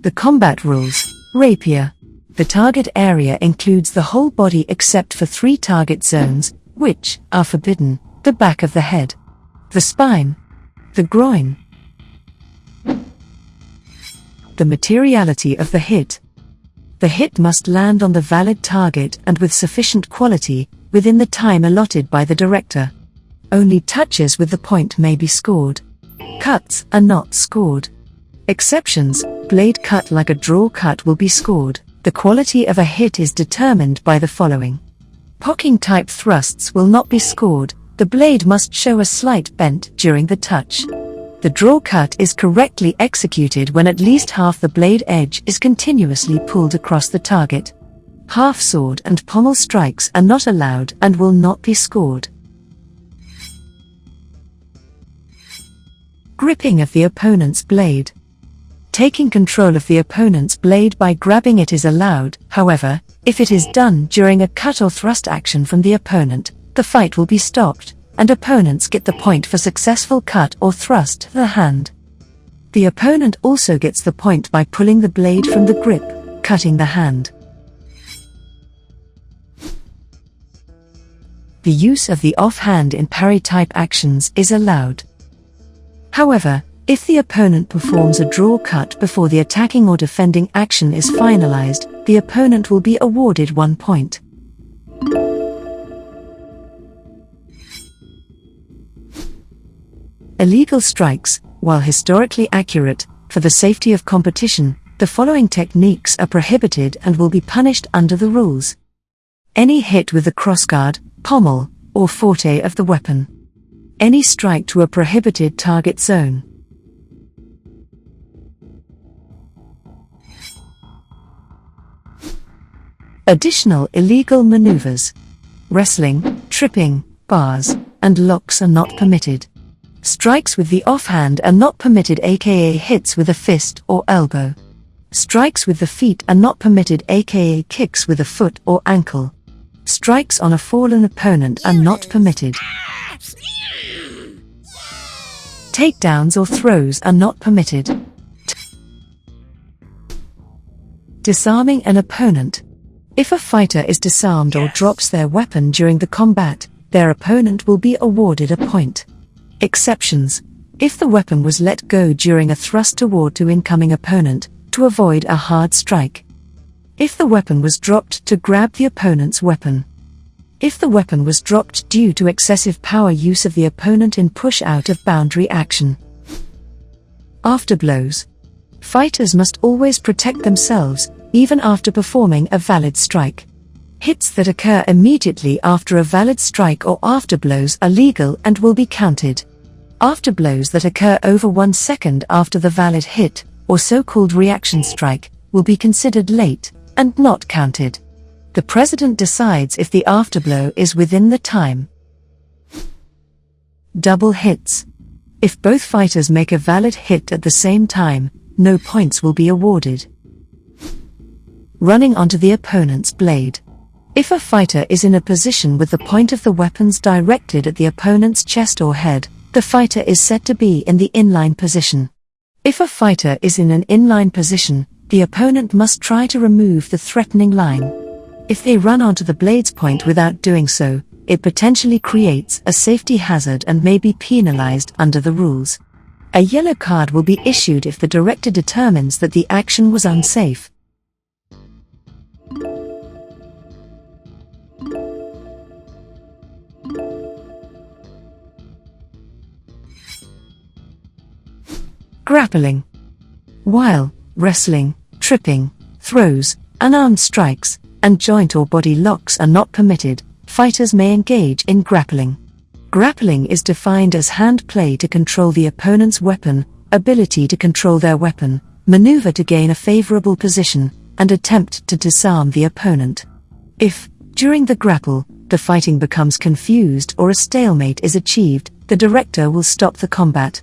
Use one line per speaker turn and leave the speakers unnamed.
The combat rules. Rapier. The target area includes the whole body except for 3 target zones, which are forbidden: the back of the head, the spine, the groin. The materiality of the hit. The hit must land on the valid target and with sufficient quality, within the time allotted by the director. Only touches with the point may be scored. Cuts are not scored. Exceptions: blade cut like a draw cut will be scored. The quality of a hit is determined by the following. Pocking type thrusts will not be scored. The blade must show a slight bent during the touch. The draw cut is correctly executed when at least half the blade edge is continuously pulled across the target. Half sword and pommel strikes are not allowed and will not be scored. Gripping of the opponent's blade. Taking control of the opponent's blade by grabbing it is allowed. However, if it is done during a cut or thrust action from the opponent, the fight will be stopped, and opponents get the point for successful cut or thrust to the hand. The opponent also gets the point by pulling the blade from the grip, cutting the hand. The use of the offhand in parry-type actions is allowed. However, if the opponent performs a draw cut before the attacking or defending action is finalized, the opponent will be awarded 1 point. Illegal strikes. While historically accurate, for the safety of competition, the following techniques are prohibited and will be punished under the rules. Any hit with the crossguard, pommel, or forte of the weapon. Any strike to a prohibited target zone. Additional illegal maneuvers. Wrestling, tripping, bars, and locks are not permitted. Strikes with the offhand are not permitted, aka hits with a fist or elbow. Strikes with the feet are not permitted, aka kicks with a foot or ankle. Strikes on a fallen opponent are not permitted. Takedowns or throws are not permitted. Disarming an opponent. If a fighter is disarmed or drops their weapon during the combat, their opponent will be awarded a point. Exceptions: if the weapon was let go during a thrust toward to incoming opponent, to avoid a hard strike. If the weapon was dropped to grab the opponent's weapon. If the weapon was dropped due to excessive power use of the opponent in push out of boundary action. Afterblows. Fighters must always protect themselves, even after performing a valid strike. Hits that occur immediately after a valid strike or afterblows are legal and will be counted. Afterblows that occur over 1 second after the valid hit, or so-called reaction strike, will be considered late and not counted. The president decides if the afterblow is within the time. Double hits. If both fighters make a valid hit at the same time, no points will be awarded. Running onto the opponent's blade. If a fighter is in a position with the point of the weapons directed at the opponent's chest or head, the fighter is said to be in the inline position. If a fighter is in an inline position, the opponent must try to remove the threatening line. If they run onto the blade's point without doing so, it potentially creates a safety hazard and may be penalized under the rules. A yellow card will be issued if the director determines that the action was unsafe. Grappling. While wrestling, tripping, throws, unarmed strikes, and joint or body locks are not permitted, fighters may engage in grappling. Grappling is defined as hand play to control the opponent's weapon, ability to control their weapon, maneuver to gain a favorable position, and attempt to disarm the opponent. If, during the grapple, the fighting becomes confused or a stalemate is achieved, the director will stop the combat.